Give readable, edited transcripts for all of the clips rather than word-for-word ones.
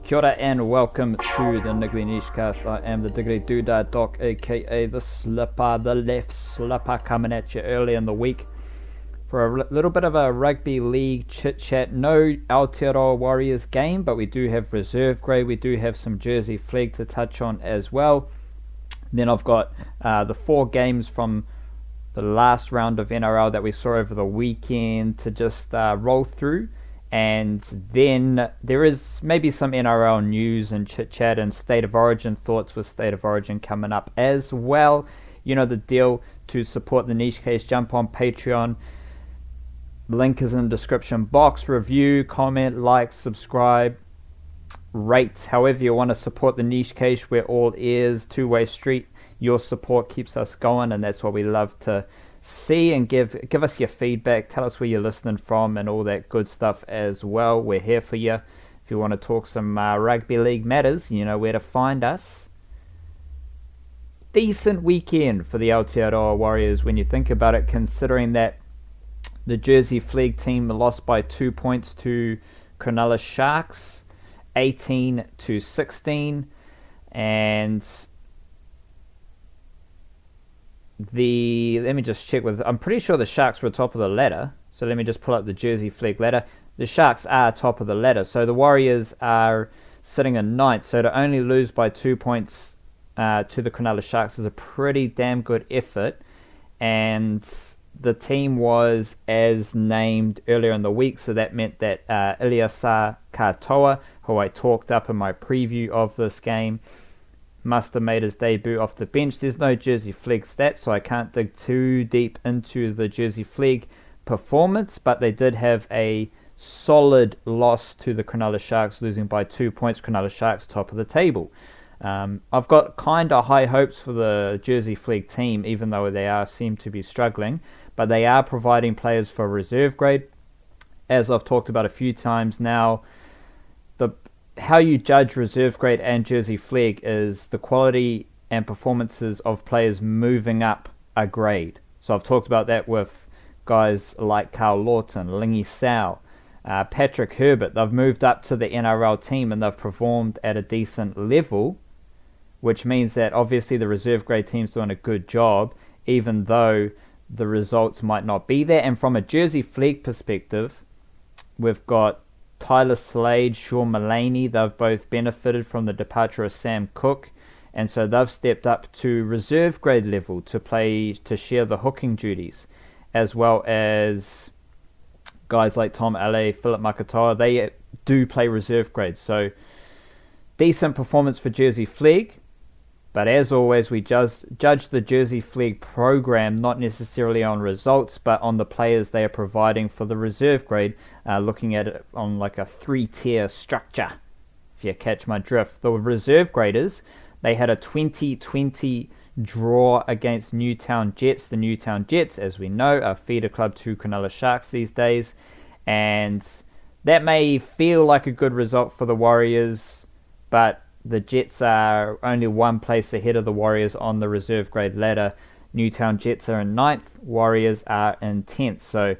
Kia ora and welcome to the Niggly Nishcast. I am the Diggly Doodah Doc, aka the Slipper, the left slipper, coming at you early in the week for a little bit of a rugby league chit chat. No Aotearoa Warriors game, but we do have reserve grade. We do have some Jersey Flegg to touch on as well. Then I've got the 4 games from the last round of NRL that we saw over the weekend to just roll through. And then there is maybe some NRL news and chit chat and State of Origin thoughts with State of Origin coming up as well. You know the deal. To support the Niche Case, jump on Patreon. Link is in the description box. Review, comment, like, subscribe, rate. However you want to support the Niche Case, we're all ears, two-way street. Your support keeps us going, and that's what we love to see, and give us your feedback. Tell us where you're listening from and all that good stuff as well. We're here for you. If you want to talk some rugby league matters, you know where to find us. Decent weekend for the Aotearoa Warriors when you think about it, considering that the Jersey Flegg team lost by 2 points to Cronulla Sharks, 18-16, and let me just check I'm pretty sure the Sharks were top of the ladder, so let me just pull up the Jersey Flegg ladder. The Sharks are top of the ladder, so the Warriors are sitting in 9th, so to only lose by 2 points to the Cronulla Sharks is a pretty damn good effort. And the team was as named earlier in the week, so that meant that Iliasa Katoa, who I talked up in my preview of this game, must have made his debut off the bench. There's no Jersey Flegg stats, so I can't dig too deep into the Jersey Flegg performance, but they did have a solid loss to the Cronulla Sharks, losing by 2 points. Cronulla Sharks top of the table. I've got kind of high hopes for the Jersey Flegg team, even though they seem to be struggling, but they are providing players for reserve grade. As I've talked about a few times now, how you judge reserve grade and Jersey Flegg is the quality and performances of players moving up a grade. So I've talked about that with guys like Carl Lawton, Ligi Sao, Patrick Herbert. They've moved up to the NRL team and they've performed at a decent level, which means that obviously the reserve grade team's doing a good job, even though the results might not be there. And from a Jersey Flegg perspective, we've got Tyler Slade, Sean Mullaney. They've both benefited from the departure of Sam Cook, and so they've stepped up to reserve grade level to share the hooking duties, as well as guys like Tom Alley, Philip Makatoa. They do play reserve grade, so decent performance for Jersey Flegg. But as always, we judge the Jersey Flegg program not necessarily on results, but on the players they are providing for the reserve grade, looking at it on like a 3-tier structure, if you catch my drift. The reserve graders, they had a 2020 draw against Newtown Jets. The Newtown Jets, as we know, are feeder club to Cronulla Sharks these days, and that may feel like a good result for the Warriors, but the Jets are only one place ahead of the Warriors on the reserve grade ladder. Newtown Jets are in 9th, Warriors are in 10th. So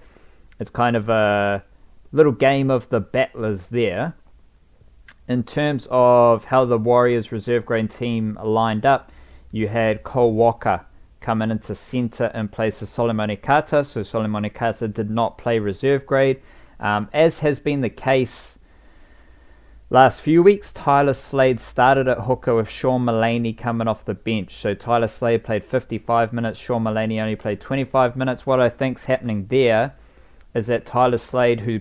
it's kind of a little game of the battlers there. In terms of how the Warriors reserve grade team lined up, you had Cole Walker coming into centre in place of Solomone Kata. So Solomone Kata did not play reserve grade. As has been the case last few weeks, Tyler Slade started at hooker with Sean Mullaney coming off the bench. So Tyler Slade played 55 minutes, Sean Mullaney only played 25 minutes. What I think's happening there is that Tyler Slade, who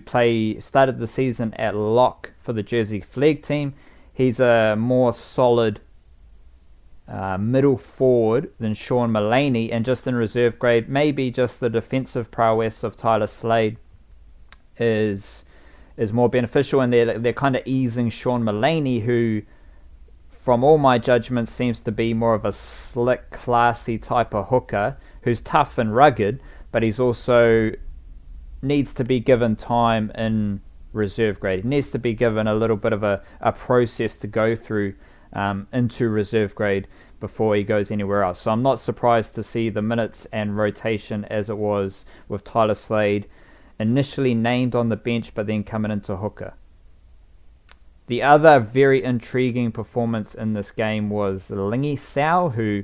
started the season at lock for the Jersey Flegg team, he's a more solid middle forward than Sean Mullaney, and just in reserve grade, maybe just the defensive prowess of Tyler Slade is more beneficial, and they're kind of easing Sean Mullaney, who, from all my judgments, seems to be more of a slick, classy type of hooker, who's tough and rugged, but he's also needs to be given time in reserve grade. He needs to be given a little bit of a process to go through into reserve grade before he goes anywhere else. So I'm not surprised to see the minutes and rotation as it was with Tyler Slade initially named on the bench, but then coming into hooker. The other very intriguing performance in this game was Ligi Sao, who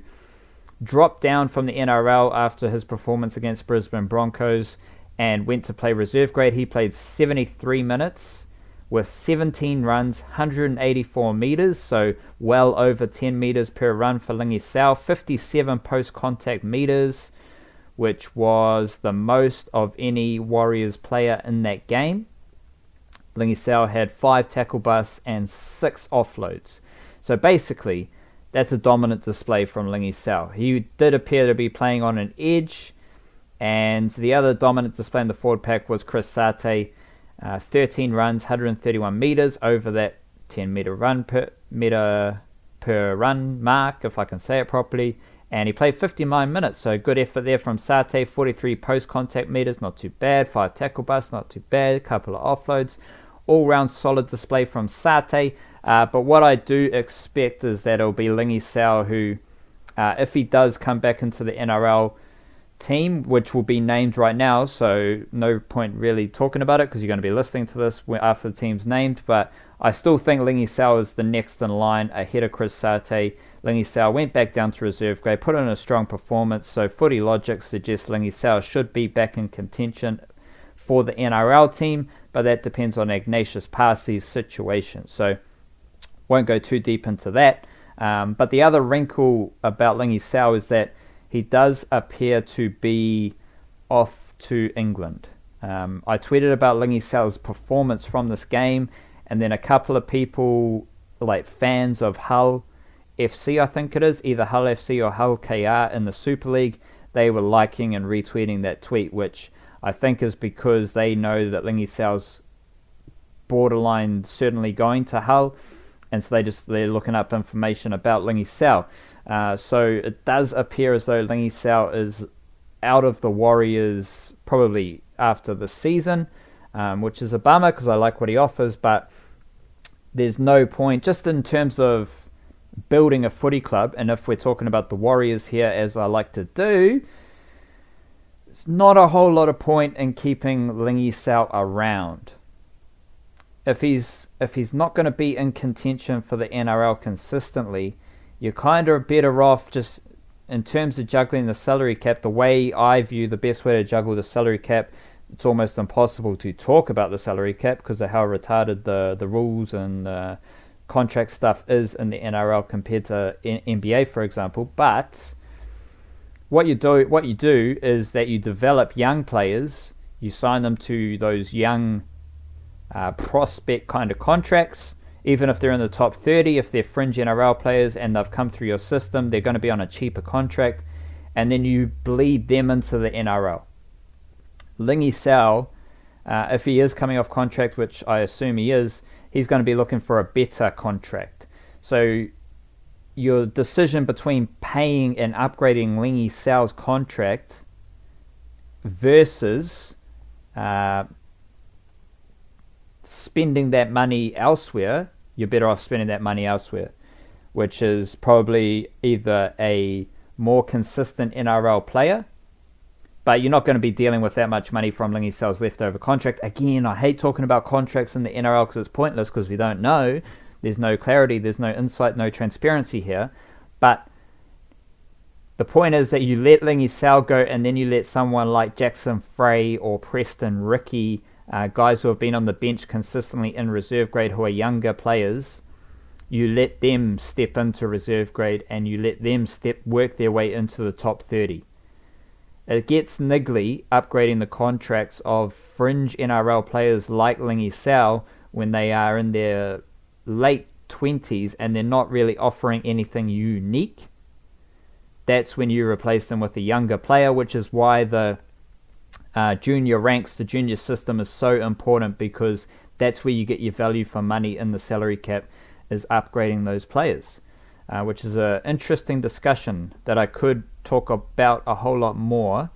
dropped down from the NRL after his performance against Brisbane Broncos and went to play reserve grade. He played 73 minutes with 17 runs, 184 metres, so well over 10 metres per run for Ligi Sao, 57 post-contact metres, which was the most of any Warriors player in that game. Ligi Sao had 5 tackle busts and 6 offloads. So basically, that's a dominant display from Ligi Sao. He did appear to be playing on an edge, and the other dominant display in the forward pack was Chris Sate, 13 runs, 131 metres over that 10 metre run per run mark, if I can say it properly, and he played 59 minutes, so good effort there from Sate. 43 post-contact metres, not too bad, 5 tackle busts, not too bad, a couple of offloads. All-round solid display from Sate, but what I do expect is that it'll be Ligi Sao who, if he does come back into the NRL team, which will be named right now, so no point really talking about it because you're going to be listening to this after the team's named, but I still think Ligi Sao is the next in line ahead of Chris Sate. Ligi Sao went back down to reserve grade, put in a strong performance, so footy logic suggests Ligi Sao should be back in contention for the NRL team, but that depends on Ignatius Parse's situation, so won't go too deep into that. But the other wrinkle about Ligi Sao is that he does appear to be off to England. I tweeted about Ligi Sao's performance from this game, and then a couple of people, like fans of Hull FC, I think it is, either Hull FC or Hull KR in the Super League, they were liking and retweeting that tweet, which I think is because they know that Ligi Sao's borderline certainly going to Hull, and so they're looking up information about Ligi Sao. So it does appear as though Ligi Sao is out of the Warriors probably after the season, which is a bummer because I like what he offers, but there's no point, just in terms of building a footy club, and if we're talking about the Warriors here, as I like to do, it's not a whole lot of point in keeping Ligi Sao around. If he's not going to be in contention for the NRL consistently, you're kind of better off just in terms of juggling the salary cap. The way I view the best way to juggle the salary cap, it's almost impossible to talk about the salary cap because of how retarded the rules and contract stuff is in the NRL compared to NBA, for example. But what you do is that you develop young players, you sign them to those young prospect kind of contracts. Even if they're in the top 30, if they're fringe NRL players and they've come through your system, they're going to be on a cheaper contract, and then you bleed them into the NRL. Ligi Sao, if he is coming off contract, which I assume he is, he's going to be looking for a better contract. So your decision between paying and upgrading Ligi Sao's contract versus spending that money elsewhere, you're better off spending that money elsewhere, which is probably either a more consistent NRL player, but you're not going to be dealing with that much money from Ligi Sao's leftover contract. Again, I hate talking about contracts in the NRL because it's pointless because we don't know. There's no clarity, there's no insight, no transparency here. But the point is that you let Ligi Sao go and then you let someone like Jackson Frey or Preston Ricky, guys who have been on the bench consistently in reserve grade who are younger players, you let them step into reserve grade and you let them work their way into the top 30. It gets niggly upgrading the contracts of fringe NRL players like Ligi Sao when they are in their late 20s and they're not really offering anything unique. That's when you replace them with a younger player, which is why the junior ranks, the junior system is so important, because that's where you get your value for money in the salary cap, is upgrading those players, which is an interesting discussion that I could talk about a whole lot more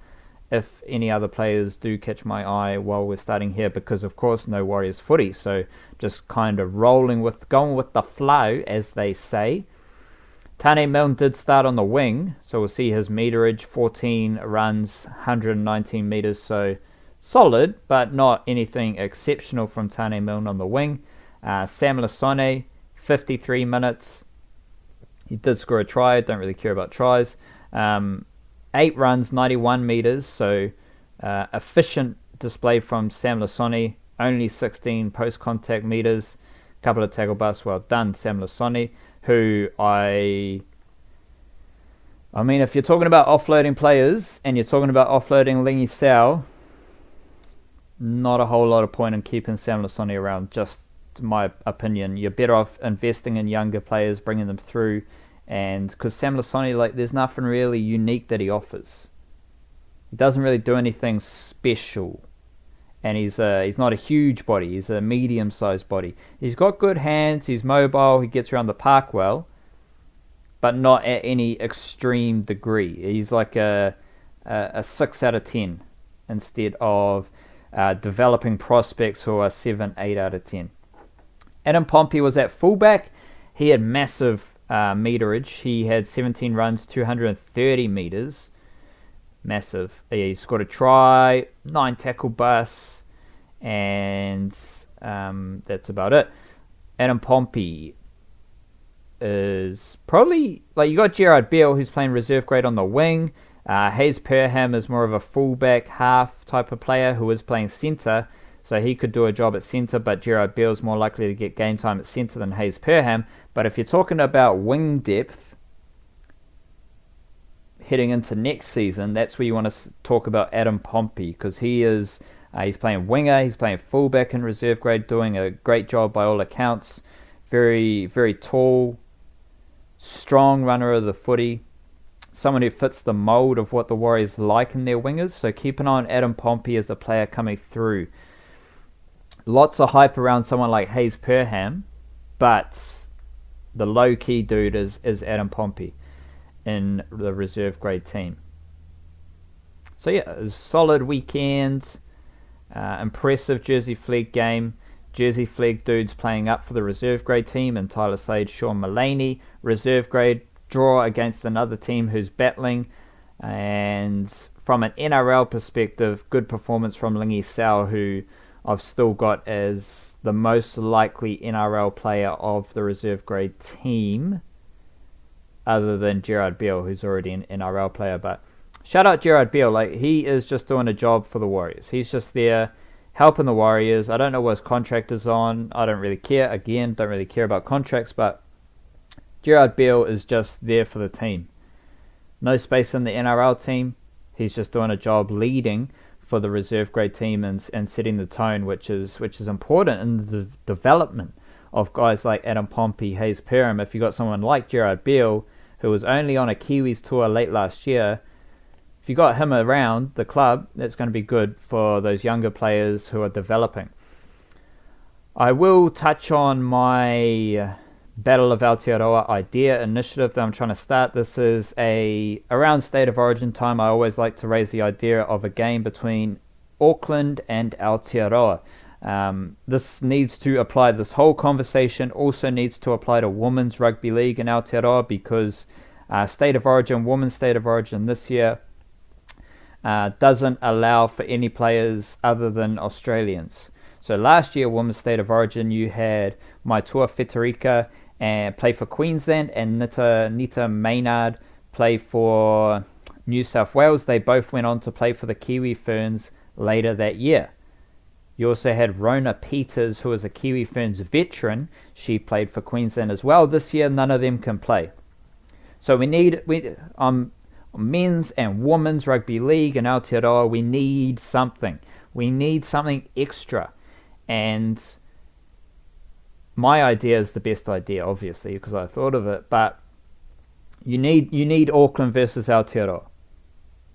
if any other players do catch my eye while we're starting here, because of course no Warriors footy, so just kind of going with the flow, as they say. Tane Milne did start on the wing, so we'll see his meterage, 14 runs, 119 metres, so solid, but not anything exceptional from Tane Milne on the wing. Sam Lasone, 53 minutes. He did score a try. Don't really care about tries. 8 runs, 91 meters. So efficient display from Sam Lasone. Only 16 post-contact meters. Couple of tackle busts. Well done, Sam Lasone, who I mean, if you're talking about offloading players and you're talking about offloading Ligi Sao, not a whole lot of point in keeping Sam Lasone around, just my opinion. You're better off investing in younger players, bringing them through, and because Sam Lasone, like, there's nothing really unique that he offers. He doesn't really do anything special, and he's not a huge body. He's a medium-sized body. He's got good hands. He's mobile. He gets around the park well, but not at any extreme degree. He's like a 6 out of 10 instead of developing prospects who are 7, 8 out of 10. Adam Pompey was at fullback. He had massive meterage. He had 17 runs, 230 meters. Massive. He scored a try, 9 tackle busts, and that's about it. Adam Pompey is probably, like, you got Gerard Beale, who's playing reserve grade on the wing. Hayes Perham is more of a fullback half type of player who is playing centre, so he could do a job at centre, but Gerard Beale is more likely to get game time at centre than Hayes Perham. But if you're talking about wing depth heading into next season, that's where you want to talk about Adam Pompey, because he's playing winger, he's playing fullback in reserve grade, doing a great job by all accounts. Very, very tall, strong runner of the footy, someone who fits the mould of what the Warriors like in their wingers. So keep an eye on Adam Pompey as a player coming through. Lots of hype around someone like Hayes Perham, but the low-key dude is Adam Pompey in the reserve grade team. So yeah, a solid weekend. Impressive Jersey Flegg game. Jersey Flegg dudes playing up for the reserve grade team, and Tyler Slade, Sean Mullaney. Reserve grade draw against another team who's battling. And from an NRL perspective, good performance from Ligi Sao, who I've still got as the most likely NRL player of the reserve grade team, other than Gerard Beale, who's already an NRL player. But shout out Gerard Beale, like, he is just doing a job for the Warriors. He's just there helping the Warriors. I don't know what his contract is on. I don't really care. Again, don't really care about contracts, but Gerard Beale is just there for the team. No space in the NRL team. He's just doing a job leading for the reserve grade team and setting the tone, which is important in the development of guys like Adam Pompey, Hayes Perham. If you got someone like Gerard Beale, who was only on a Kiwis tour late last year, if you got him around the club, that's going to be good for those younger players who are developing. I will touch on my Battle of Aotearoa idea initiative that I'm trying to start. This is around State of Origin time. I always like to raise the idea of a game between Auckland and Aotearoa. This needs to apply, this whole conversation also needs to apply to Women's Rugby League in Aotearoa, because State of Origin, Women's State of Origin this year doesn't allow for any players other than Australians. So last year, Women's State of Origin, you had Moeaki Fotuaika and play for Queensland, and Nita Maynard play for New South Wales. They both went on to play for the Kiwi Ferns later that year. You also had Rona Peters, who is a Kiwi Ferns veteran. She played for Queensland as well. This year, none of them can play. So we need men's and women's rugby league in Aotearoa. We need something. We need something extra. And my idea is the best idea, obviously, because I thought of it. But you need Auckland versus Aotearoa.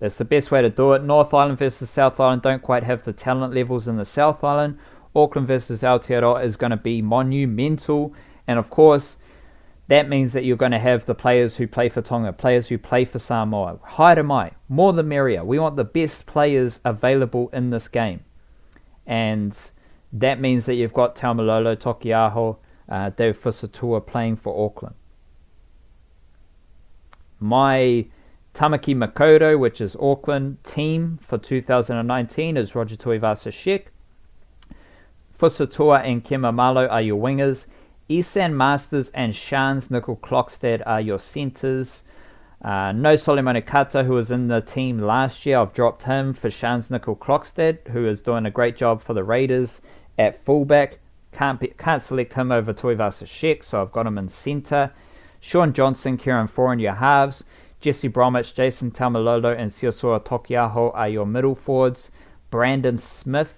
That's the best way to do it. North Island versus South Island don't quite have the talent levels in the South Island. Auckland versus Aotearoa is going to be monumental. And of course, that means that you're going to have the players who play for Tonga, players who play for Samoa. Haere mai, more the merrier. We want the best players available in this game. And that means that you've got Taumalolo, Tokiaho, Dave Fusatua playing for Auckland. My Tamaki Makaurau, which is Auckland team for 2019, is Roger Tuivasa-Sheck. Fusatua and Kimamalo are your wingers. Isan Masters and Shans Nickel-Klokstad are your centres. No Solomon Kata, who was in the team last year. I've dropped him for Shans Nickel-Klokstad, who is doing a great job for the Raiders at fullback. Can't select him over Tuivasa Sheck, so I've got him in centre. Sean Johnson, Kieran Foran, your halves. Jesse Bromwich, Jason Taumalolo, and Siosora Tokiaho are your middle forwards. Brandon Smith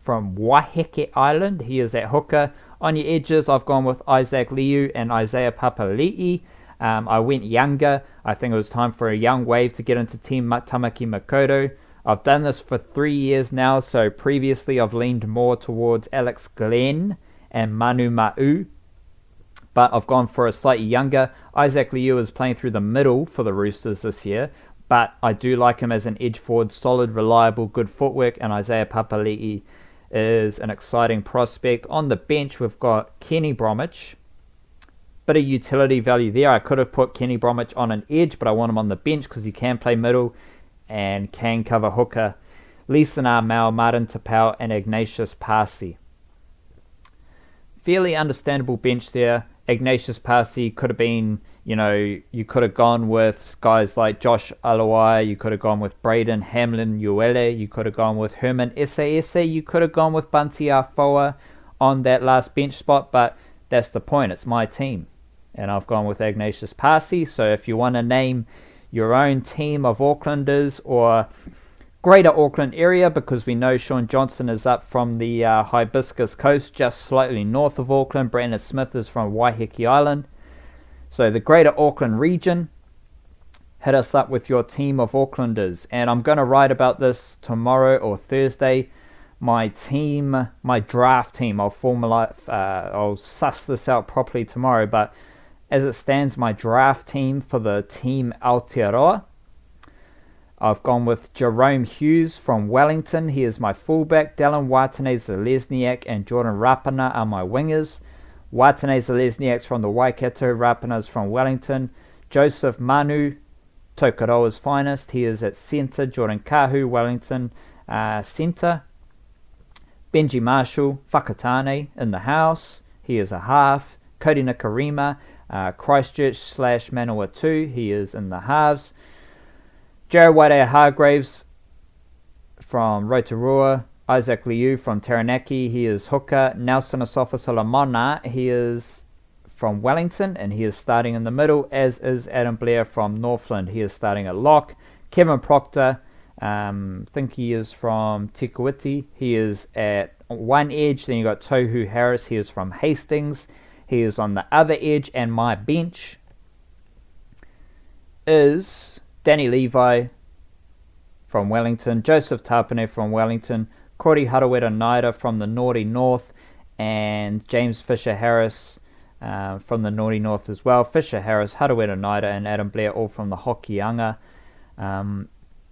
from Waiheke Island, he is at hooker. On your edges, I've gone with Isaac Liu and Isaiah Papali'i. I went younger. I think it was time for a young wave to get into Team Tamaki Makaurau. I've done this for 3 years now, so previously I've leaned more towards Alex Glenn and Manu Ma'u, but I've gone for a slightly younger. Isaac Liu is playing through the middle for the Roosters this year, but I do like him as an edge forward, solid, reliable, good footwork, and Isaiah Papali'i is an exciting prospect. On the bench, we've got Kenny Bromwich. Bit of utility value there. I could have put Kenny Bromwich on an edge, but I want him on the bench because he can play middle and can cover hooker. Lisanar Mao, Martin Tapau, and Ignatius Parsi. Fairly understandable bench there. Ignatius Parsi could have been, you could have gone with guys like Josh Alawai, you could have gone with Braden Hamlin Uele, you could have gone with Herman Ese, you could have gone with Bunty Afoa on that last bench spot, but that's the point, it's my team. And I've gone with Ignatius Parsi, so if you want to name your own team of Aucklanders or Greater Auckland area, because we know Sean Johnson is up from the Hibiscus Coast, just slightly north of Auckland. Brandon Smith is from Waiheke Island. So the Greater Auckland region, hit us up with your team of Aucklanders. And I'm going to write about this tomorrow or Thursday. My draft team, I'll suss this out properly tomorrow, but as it stands, my draft team for the Team Aotearoa, I've gone with Jerome Hughes from Wellington. He is my fullback. Dallin Watene-Zalesniak and Jordan Rapana are my wingers. Watene-Zalesniak's from the Waikato, Rapana's from Wellington. Joseph Manu, Tokoroa's finest. He is at centre. Jordan Kahu, Wellington, centre. Benji Marshall, Whakatane in the house. He is a half. Cody Nikarima, Christchurch / Manawatu. He is in the halves. Jared Waidea-Hargreaves from Rotorua. Isaac Liu from Taranaki. He is hooker. Nelson Asofa-Solomona. He is from Wellington and he is starting in the middle, as is Adam Blair from Northland. He is starting at lock. Kevin Proctor, I think he is from Te Kuiti. He is at one edge. Then you got Tohu Harris. He is from Hastings. He is on the other edge. And my bench is Danny Levi from Wellington, Joseph Tapane from Wellington, Corey Harawira-Naira from the Naughty North, and James Fisher-Harris from the Naughty North as well. Fisher-Harris, Harawira-Naira, and Adam Blair all from the Hokianga.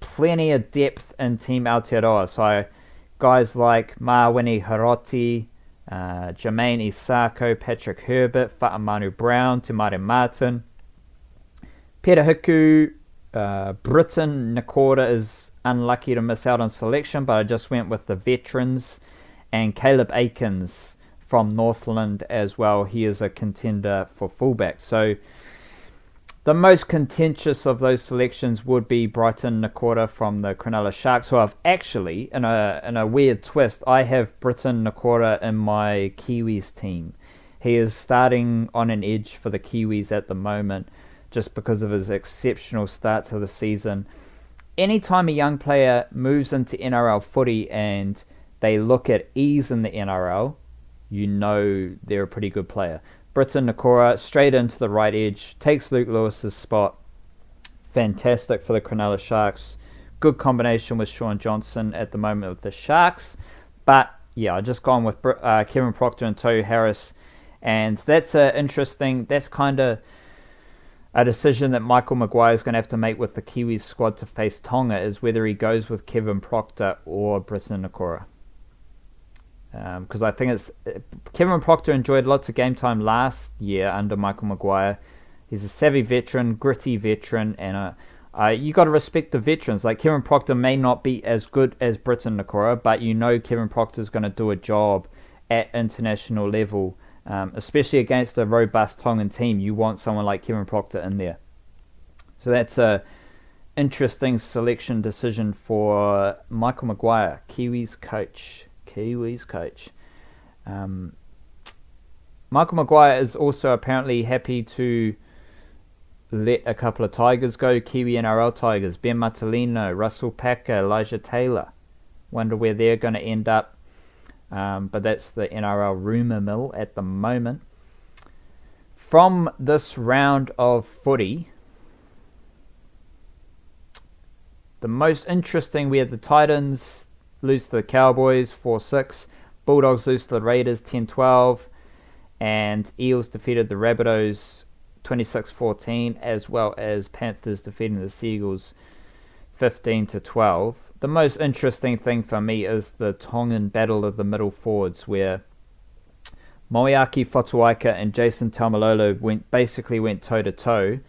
Plenty of depth in Team Aotearoa. So guys like Mawini Hiroti, Jermaine Isako, Patrick Herbert, Fa'amanu Brown, Timare Martin, Peter Hiku, Britain Nakora is unlucky to miss out on selection, but I just went with the veterans, and Caleb Aikens from Northland as well. He is a contender for fullback. So the most contentious of those selections would be Brighton Nakora from the Cronulla Sharks, who I've actually, in a weird twist, I have Britain Nakora in my Kiwis team. He is starting on an edge for the Kiwis at the moment, just because of his exceptional start to the season. Anytime a young player moves into NRL footy and they look at ease in the NRL, you know they're a pretty good player. Britain Nakora, straight into the right edge, takes Luke Lewis's spot. Fantastic for the Cronulla Sharks. Good combination with Sean Johnson at the moment with the Sharks. But yeah, I've just gone with Kevin Proctor and Tohu Harris. And that's interesting. That's kind of a decision that Michael Maguire is going to have to make with the Kiwis squad to face Tonga, is whether he goes with Kevin Proctor or Britain Nakora. Because I think Kevin Proctor enjoyed lots of game time last year under Michael Maguire. He's a savvy veteran, gritty veteran, and You got to respect the veterans. Like Kieran Proctor may not be as good as Britain Nakora, but Kieran Proctor is going to do a job at international level, especially against a robust Tongan team. You want someone like Kieran Proctor in there. So that's a interesting selection decision for Michael Maguire, Kiwis coach. Michael Maguire is also apparently happy to let a couple of Tigers go, Kiwi NRL Tigers, Ben Matalino, Russell Packer, Elijah Taylor. Wonder where they're going to end up, but that's the NRL rumour mill at the moment. From this round of footy, the most interesting, we had the Titans lose to the Cowboys 4-6, Bulldogs lose to the Raiders 10-12, and Eels defeated the Rabbitohs 26-14, as well as Panthers defeating the Seagulls 15-12. The most interesting thing for me is the Tongan battle of the middle forwards, where Moeaki Fotuaika and Jason Taumalolo went toe-to-toe.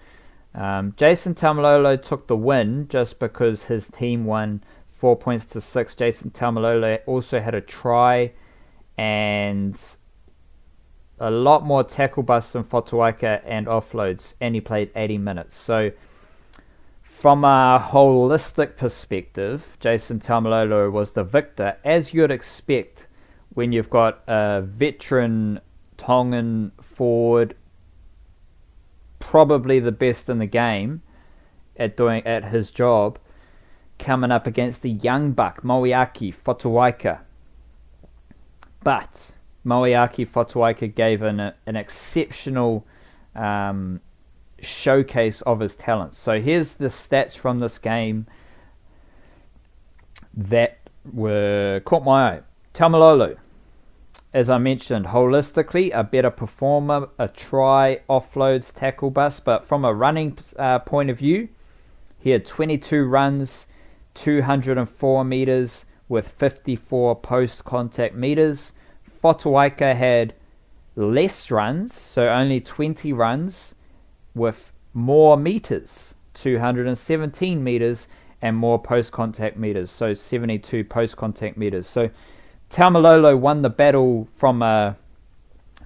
Jason Taumalolo took the win just because his team won 4-6. Jason Taumalolo also had a try and a lot more tackle busts than Fotuaika and offloads, and he played 80 minutes. So from a holistic perspective, Jason Taumalolo was the victor, as you'd expect when you've got a veteran Tongan forward, probably the best in the game at his job, coming up against the young buck Moeaki Fotuaika. But Moeaki Fotuaika gave an exceptional showcase of his talents. So here's the stats from this game that caught my eye. Taumalolo, as I mentioned, holistically a better performer, a try, offloads, tackle bust, but from a running point of view, he had 22 runs, 204 meters with 54 post-contact meters. Fotuaika had less runs, so only 20 runs with more meters, 217 meters, and more post-contact meters, so 72 post-contact meters. So Taumalolo won the battle from a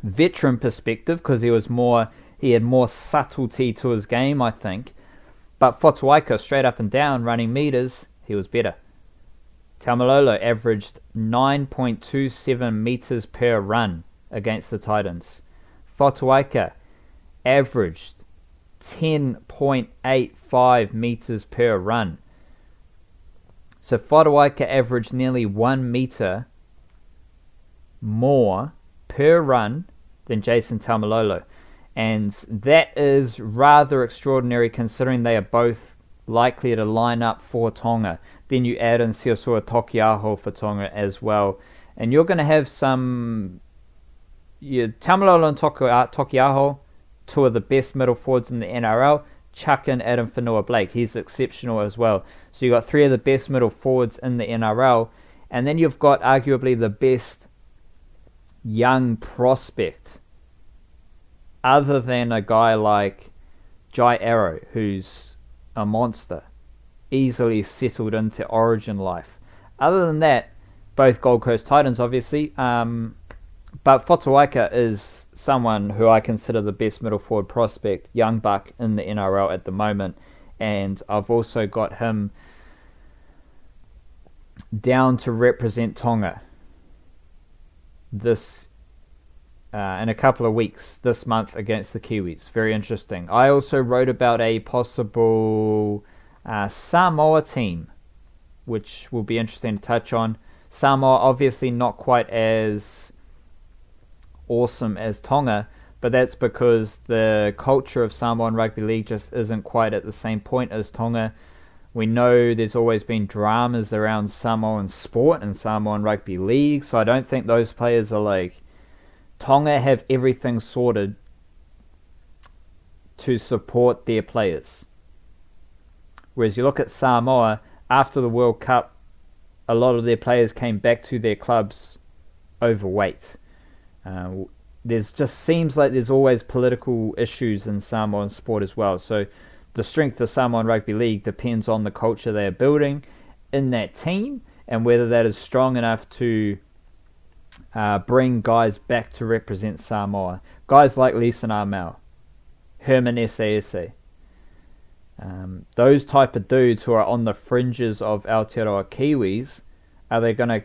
veteran perspective because he had more subtlety to his game, I think. But Fotuaika, straight up and down, running meters, he was better. Taumalolo averaged 9.27 meters per run against the Titans. Fotuaika averaged 10.85 meters per run. So Fotuaika averaged nearly 1 meter more per run than Jason Taumalolo. And that is rather extraordinary considering they are both likely to line up for Tonga. Then you add in Siosua Tokiaho for Tonga as well. And you're going to have some... Taumalolo and Tokiaho, two of the best middle forwards in the NRL. Chuck in Adam Whenua-Blake. He's exceptional as well. So you've got three of the best middle forwards in the NRL. And then you've got arguably the best young prospect, other than a guy like Jai Arrow, who's a monster, easily settled into Origin life. Other than that, both Gold Coast Titans, obviously, but Fotuaika is someone who I consider the best middle forward prospect, young buck in the NRL at the moment, and I've also got him down to represent Tonga this in a couple of weeks, this month against the Kiwis. Very interesting. I also wrote about a possible Samoa team, which will be interesting to touch on. Samoa obviously not quite as awesome as Tonga, but that's because the culture of Samoan rugby league just isn't quite at the same point as Tonga. We know there's always been dramas around Samoan sport and Samoan rugby league, so I don't think those players are like... Tonga have everything sorted to support their players. Whereas you look at Samoa, after the World Cup, a lot of their players came back to their clubs overweight. There's just seems like there's always political issues in Samoan sport as well. So the strength of Samoan Rugby League depends on the culture they're building in that team and whether that is strong enough to bring guys back to represent Samoa. Guys like Leeson Armel, Herman Ese. Those type of dudes who are on the fringes of Aotearoa Kiwis, are they going to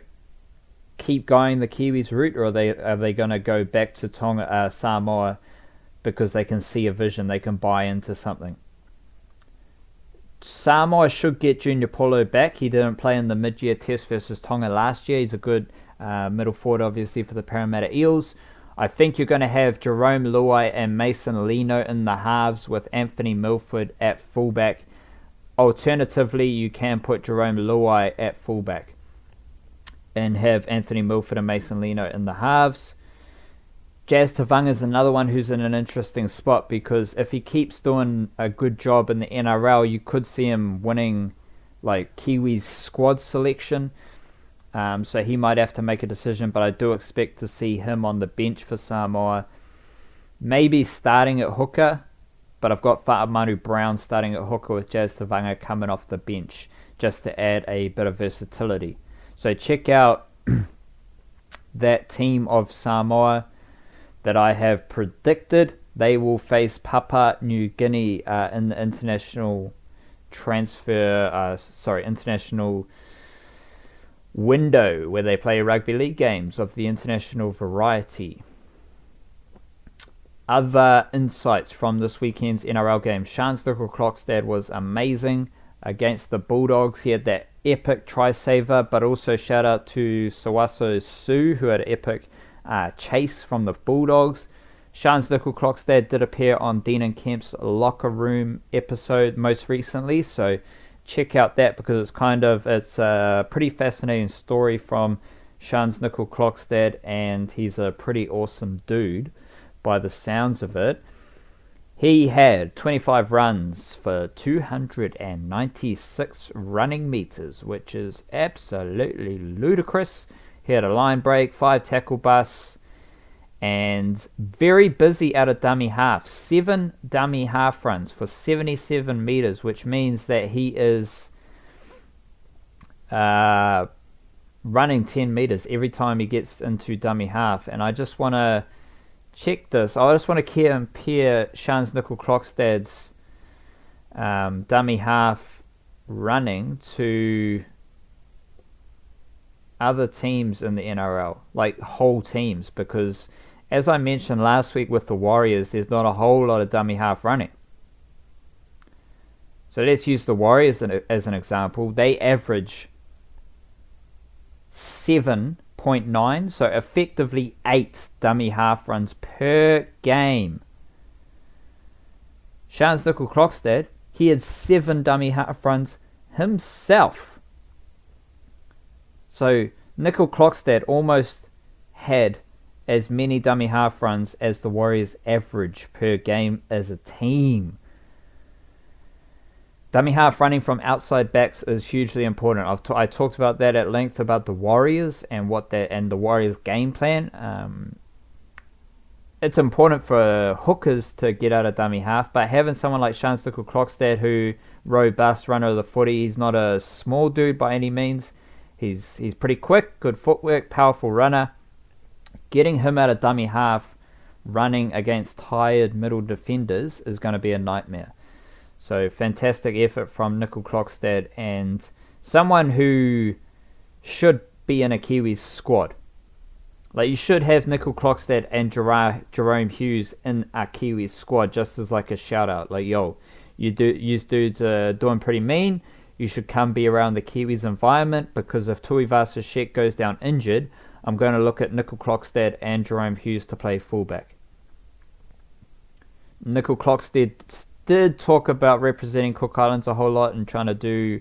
keep going the Kiwis route, or are they going to go back to Samoa because they can see a vision, they can buy into something? Samoa should get Junior Paulo back. He didn't play in the mid-year test versus Tonga last year. He's a good middle forward, obviously, for the Parramatta Eels. I think you're going to have Jerome Luai and Mason Lino in the halves with Anthony Milford at fullback. Alternatively, you can put Jerome Luai at fullback and have Anthony Milford and Mason Lino in the halves. Jazz Tavanga is another one who's in an interesting spot, because if he keeps doing a good job in the NRL, you could see him winning like Kiwi's squad selection. So he might have to make a decision, but I do expect to see him on the bench for Samoa. Maybe starting at hooker, but I've got Fa'amanu Brown starting at hooker with Jazz Tavanga coming off the bench just to add a bit of versatility. So check out that team of Samoa that I have predicted. They will face Papua New Guinea in the international international window where they play rugby league games of the international variety. Other insights from this weekend's NRL game. Shans Nickel-Klokstad was amazing against the Bulldogs. He had that epic try saver, but also shout out to Sawaso Su, who had an epic chase from the Bulldogs. Shans Nickel-Klokstad did appear on Dean and Kemp's Locker Room episode most recently, so check out that, because it's a pretty fascinating story from Shans Nickel-Klokstad, and he's a pretty awesome dude by the sounds of it. He had 25 runs for 296 running meters, which is absolutely ludicrous. He had a line break, 5 tackle busts, and very busy out of dummy half. 7 dummy half runs for 77 meters, which means that he is running 10 meters every time he gets into dummy half. And I just want to check this. I just want to compare Shans Nickel-Klokstad's dummy half running to other teams in the NRL, like whole teams, because as I mentioned last week with the Warriors, there's not a whole lot of dummy half running. So let's use the Warriors as an example. They average 7.9, so effectively 8 dummy half runs per game. Shans Nickel-Klokstad, he had 7 dummy half runs himself. So Nickel-Klokstad almost had as many dummy half runs as the Warriors average per game as a team. Dummy half running from outside backs is hugely important. I talked about that at length about the Warriors and the Warriors' game plan. It's important for hookers to get out of dummy half, but having someone like Shans Nickel-Klokstad, who robust runner of the footy, he's not a small dude by any means. He's pretty quick, good footwork, powerful runner. Getting him out of dummy half, running against tired middle defenders, is going to be a nightmare. So fantastic effort from Nickel-Klokstad, and someone who should be in a Kiwis squad. Like, you should have Nickel-Klokstad and Jerome Hughes in a Kiwis squad, just as like a shout out. Like, yo, you dudes are doing pretty mean. You should come be around the Kiwis environment, because if Tuivasa Sheck goes down injured, I'm going to look at Nickel-Klokstad and Jerome Hughes to play fullback. Nickel-Klokstad did talk about representing Cook Islands a whole lot and trying to do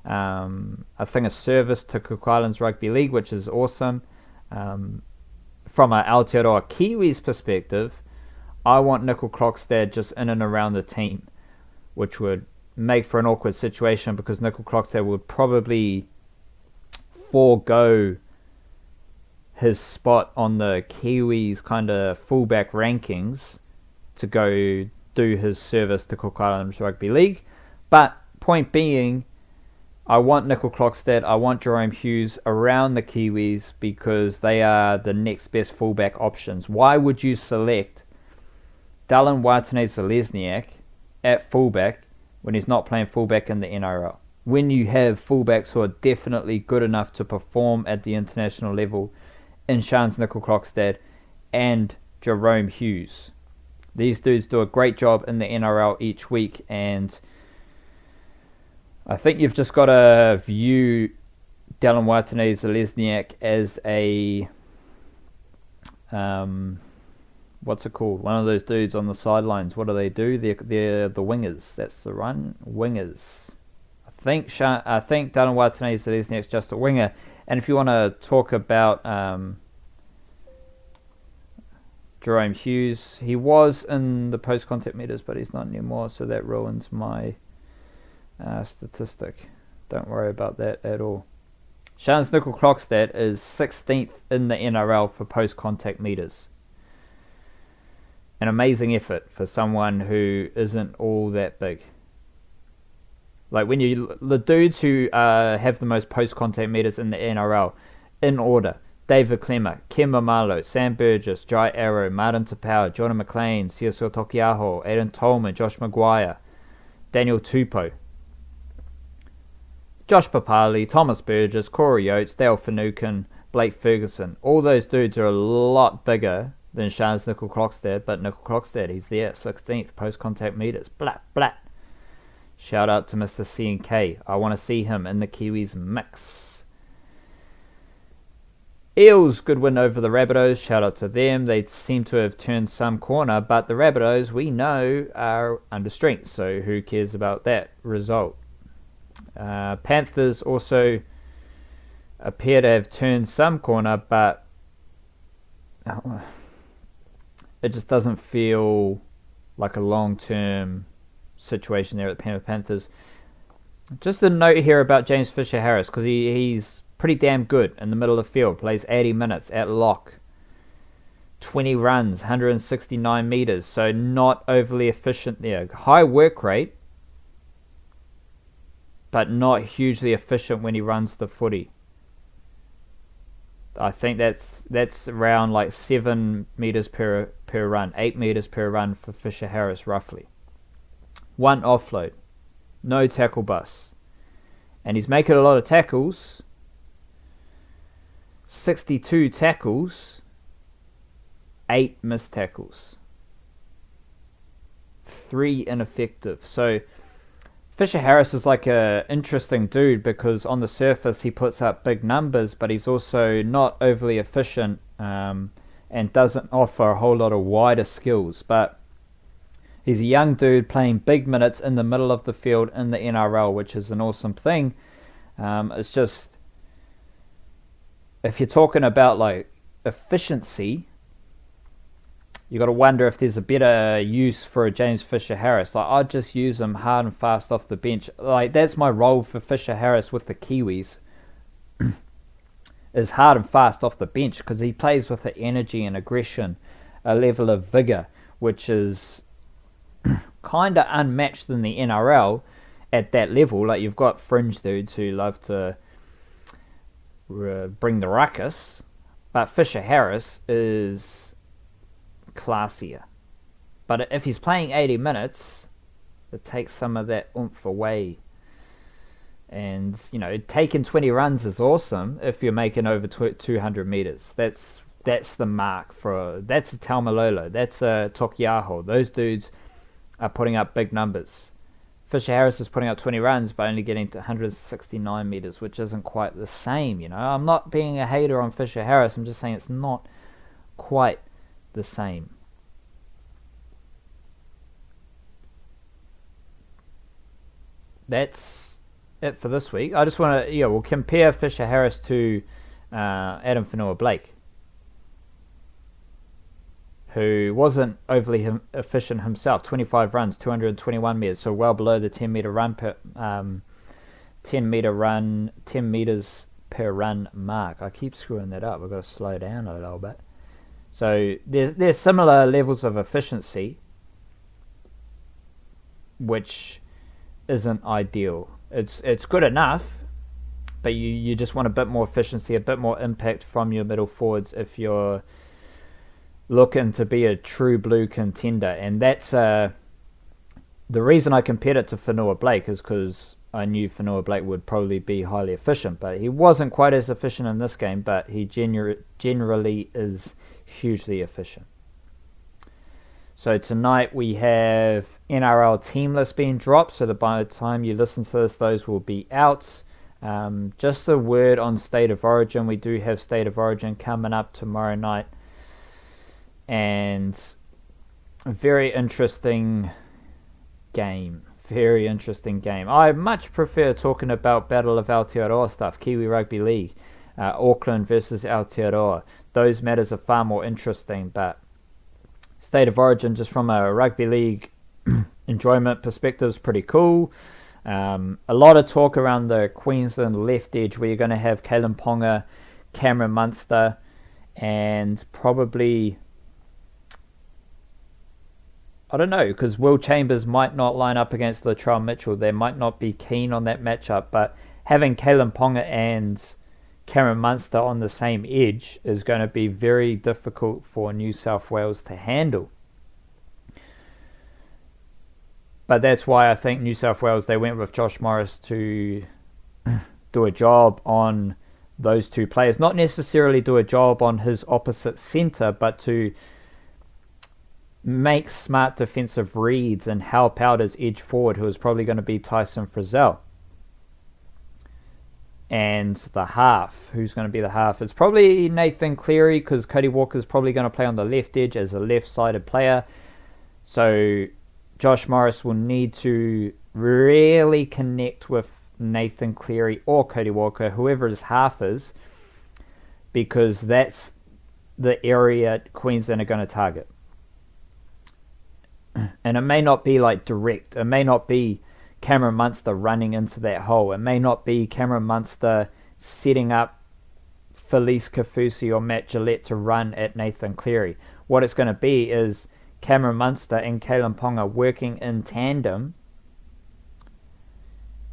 a service to Cook Islands Rugby League, which is awesome. From an Aotearoa Kiwis perspective, I want Nickel-Klokstad just in and around the team, which would make for an awkward situation, because Nickel-Klokstad would probably forego his spot on the Kiwis kind of fullback rankings to go do his service to Cook Islands Rugby League. But point being, I want Nickel Clockstead, I want Jerome Hughes around the Kiwis because they are the next best fullback options. Why would you select Dallin Watene-Zelezniak at fullback when he's not playing fullback in the NRL? When you have fullbacks who are definitely good enough to perform at the international level in Shans Nickel Clockstead and Jerome Hughes. These dudes do a great job in the NRL each week, and I think you've just got to view Dallin Watene-Zelezniak as a what's it called? One of those dudes on the sidelines. What do? They're the wingers. That's the run. Wingers. I think Dallin Watene-Zelezniak's just a winger. And if you want to talk about Jerome Hughes, he was in the post-contact meters, but he's not anymore, so that ruins my statistic. Don't worry about that at all. Shans Nickel Clockstead is 16th in the NRL for post-contact meters. An amazing effort for someone who isn't all that big. Like the dudes who have the most post-contact meters in the NRL, in order: David Clemmer, Ken Mamalo, Sam Burgess, Jai Arrow, Martin Tapau, Jordan McLean, Siaso Tokiaho, Aidan Tolman, Josh Maguire, Daniel Tupou, Josh Papali, Thomas Burgess, Corey Oates, Dale Finucane, Blake Ferguson. All those dudes are a lot bigger than Shans Nickel Clockstead, but Nickel Clockstead, he's there, 16th post-contact meters. Blat, blat. Shout out to Mr. C&K. I want to see him in the Kiwis mix. Eels, good win over the Rabbitohs. Shout out to them. They seem to have turned some corner, but the Rabbitohs, we know, are under strength, so who cares about that result? Panthers also appear to have turned some corner, but it just doesn't feel like a long-term situation there at the Panthers. Just a note here about James Fisher-Harris, because he's pretty damn good in the middle of the field. Plays 80 minutes at lock. 20 runs, 169 meters, so not overly efficient there. High work rate, but not hugely efficient when he runs the footy. I think that's around like 7 meters per run, 8 meters per run for Fisher-Harris roughly. 1 offload, no tackle bust, and he's making a lot of tackles. 62 tackles, 8 missed tackles, 3 ineffective. So Fisher-Harris is like a interesting dude because on the surface he puts up big numbers, but he's also not overly efficient and doesn't offer a whole lot of wider skills. But he's a young dude playing big minutes in the middle of the field in the NRL, which is an awesome thing. It's just, if you're talking about like efficiency, you got to wonder if there's a better use for a James Fisher-Harris. Like, I'd just use him hard and fast off the bench. Like, that's my role for Fisher-Harris with the Kiwis, is hard and fast off the bench, because he plays with an energy and aggression, a level of vigour, which is kind of unmatched in the NRL at that level. Like, you've got fringe dudes who love to bring the ruckus, but Fisher-Harris is classier. But if he's playing 80 minutes, it takes some of that oomph away. And, you know, taking 20 runs is awesome if you're making over 200 meters. That's the mark that's a Taumalolo, that's a Tokiaho. Those dudes are putting up big numbers. Fisher-Harris is putting up 20 runs but only getting to 169 meters, which isn't quite the same, you know. I'm not being a hater on Fisher-Harris, I'm just saying it's not quite the same. That's it for this week. I just want to, we'll compare Fisher-Harris to Adam Fanua-Blake, who wasn't overly efficient himself. 25 runs, 221 meters, so well below the 10 meters per run mark. I keep screwing that up. I've got to slow down a little bit. So there's similar levels of efficiency, which isn't ideal. It's good enough, but you just want a bit more efficiency, a bit more impact from your middle forwards if you're looking to be a true blue contender. And that's the reason I compared it to Fanua Blake is because I knew Fanua Blake would probably be highly efficient, but he wasn't quite as efficient in this game, but he generally is hugely efficient. So tonight we have NRL team list being dropped, so that by the time you listen to this, those will be out. Just a word on State of Origin. We do have State of Origin coming up tomorrow night, and a very interesting game. Very interesting game. I much prefer talking about Battle of Aotearoa stuff, Kiwi Rugby League, Auckland versus Aotearoa. Those matters are far more interesting, but State of Origin, just from a rugby league enjoyment perspective, is pretty cool. A lot of talk around the Queensland left edge, where you're going to have Kalen Ponga, Cameron Munster, and probably, I don't know, because Will Chambers might not line up against Latrell Mitchell. They might not be keen on that matchup, but having Kalen Ponga and Cameron Munster on the same edge is going to be very difficult for New South Wales to handle. But that's why I think New South Wales, they went with Josh Morris to do a job on those two players. Not necessarily do a job on his opposite centre, but to make smart defensive reads and help out his edge forward, who is probably going to be Tyson Frizzell. And the half, who's going to be the half? It's probably Nathan Cleary, because Cody Walker's probably going to play on the left edge as a left-sided player. So Josh Morris will need to really connect with Nathan Cleary or Cody Walker, whoever his half is, because that's the area Queensland are going to target. And it may not be like direct. It may not be Cameron Munster running into that hole. It may not be Cameron Munster setting up Felice Kafusi or Matt Gillette to run at Nathan Cleary. What it's going to be is Cameron Munster and Kalen Ponga working in tandem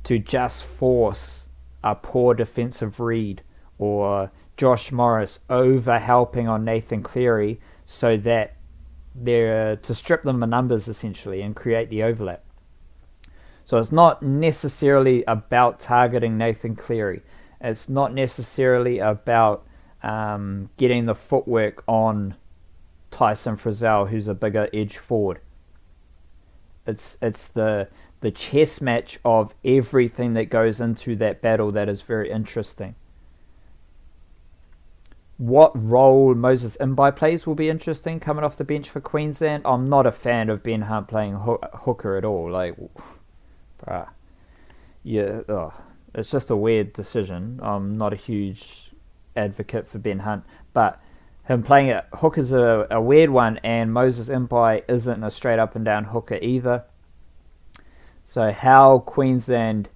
to just force a poor defensive read, or Josh Morris over helping on Nathan Cleary so that they're to strip them of numbers essentially and create the overlap. So it's not necessarily about targeting Nathan Cleary. It's not necessarily about getting the footwork on Tyson Frizzell, who's a bigger edge forward. It's the chess match of everything that goes into that battle that is very interesting. What role Moses Imbai plays will be interesting coming off the bench for Queensland. I'm not a fan of Ben Hunt playing hooker at all. Like, it's just a weird decision. I'm not a huge advocate for Ben Hunt, but him playing at hooker is a weird one, and Moses Imbai isn't a straight up and down hooker either. So how Queensland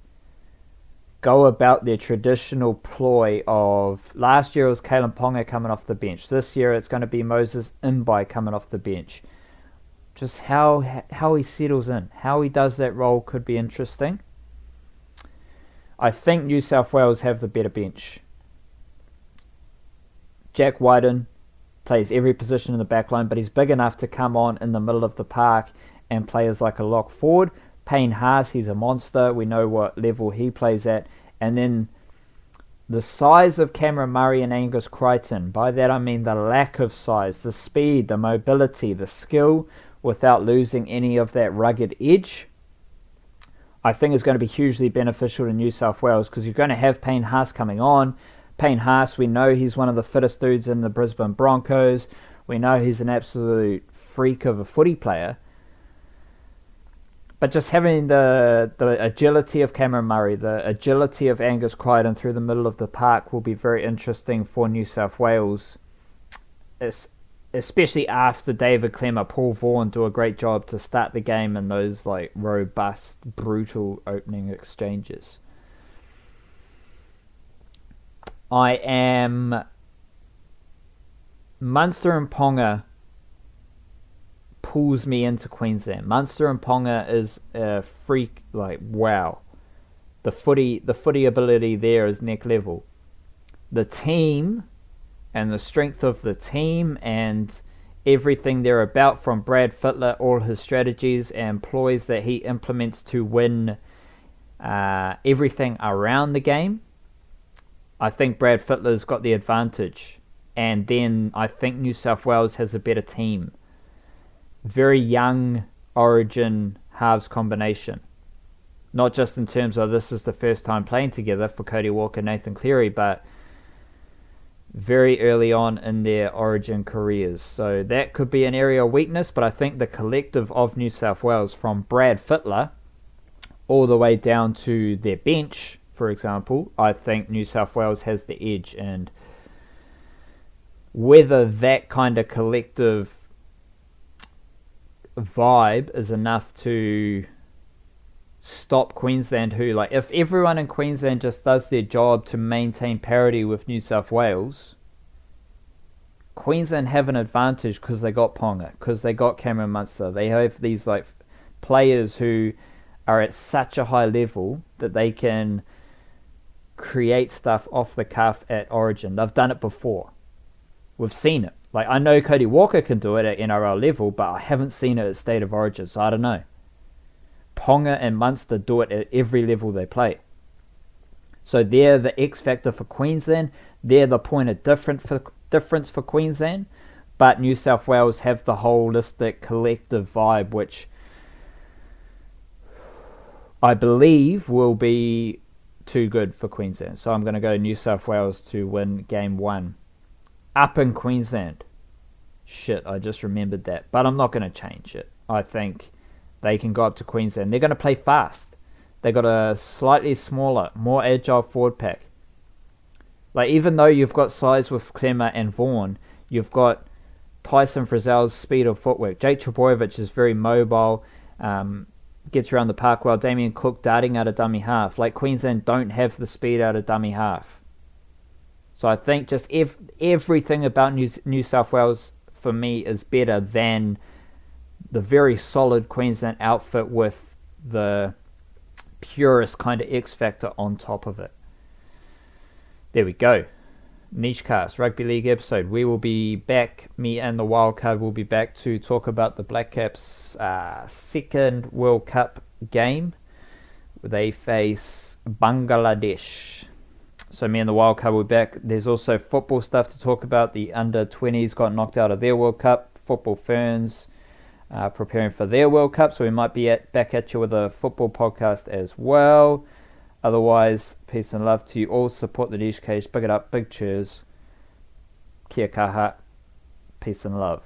go about their traditional ploy of, last year it was Kalen Ponga coming off the bench. This year it's going to be Moses Imbai coming off the bench. Just how he settles in, how he does that role could be interesting. I think New South Wales have the better bench. Jack Wyden plays every position in the back line, but he's big enough to come on in the middle of the park and play as like a lock forward. Payne Haas, he's a monster. We know what level he plays at. And then the size of Cameron Murray and Angus Crichton. By that I mean the lack of size, the speed, the mobility, the skill, without losing any of that rugged edge, I think is going to be hugely beneficial to New South Wales, because you're going to have Payne Haas coming on. Payne Haas, we know he's one of the fittest dudes in the Brisbane Broncos. We know he's an absolute freak of a footy player. But just having the agility of Cameron Murray, the agility of Angus Crichton through the middle of the park will be very interesting for New South Wales, especially after David Clemmer, Paul Vaughan do a great job to start the game in those like robust, brutal opening exchanges. I am Munster and Ponga pulls me into Queensland. Munster and Ponga is a freak, like, wow. The footy ability there is neck level. The team and the strength of the team and everything they're about, from Brad Fittler, all his strategies and ploys that he implements to win everything around the game, I think Brad Fittler's got the advantage. And then I think New South Wales has a better team. Very young Origin halves combination. Not just in terms of this is the first time playing together for Cody Walker, Nathan Cleary, but very early on in their Origin careers. So that could be an area of weakness, but I think the collective of New South Wales, from Brad Fittler all the way down to their bench, for example, I think New South Wales has the edge. And whether that kind of collective vibe is enough to stop Queensland, who, like, if everyone in Queensland just does their job to maintain parity with New South Wales, Queensland have an advantage because they got Ponga, because they got Cameron Munster. They have these, like, players who are at such a high level that they can create stuff off the cuff at Origin. They've done it before. We've seen it. Like, I know Cody Walker can do it at NRL level, but I haven't seen it at State of Origin, so I don't know. Ponga and Munster do it at every level they play. So they're the X factor for Queensland. They're the point of difference for Queensland. But New South Wales have the holistic collective vibe, which I believe will be too good for Queensland. So I'm going to go New South Wales to win game 1. Up in Queensland. Shit, I just remembered that. But I'm not going to change it. I think they can go up to Queensland. They're going to play fast. They got a slightly smaller, more agile forward pack. Like, even though you've got size with Clemmer and Vaughan, you've got Tyson Frizzell's speed of footwork. Jake Trbojevic is very mobile, gets around the park well. Damien Cook darting out of dummy half. Like, Queensland don't have the speed out of dummy half. So I think just everything about New South Wales, for me, is better than the very solid Queensland outfit with the purest kind of X factor on top of it. There we go. Nichecast, Rugby League episode. We will be back, me and the Wildcard will be back to talk about the Black Caps' second World Cup game. They face Bangladesh. So me and the Wildcard will be back. There's also football stuff to talk about. The under-20s got knocked out of their World Cup. Football Ferns preparing for their World Cup, so we might be back at you with a football podcast as well. Otherwise, peace and love to you all. Support the Niche Cage. Big it up. Big cheers. Kia kaha. Peace and love.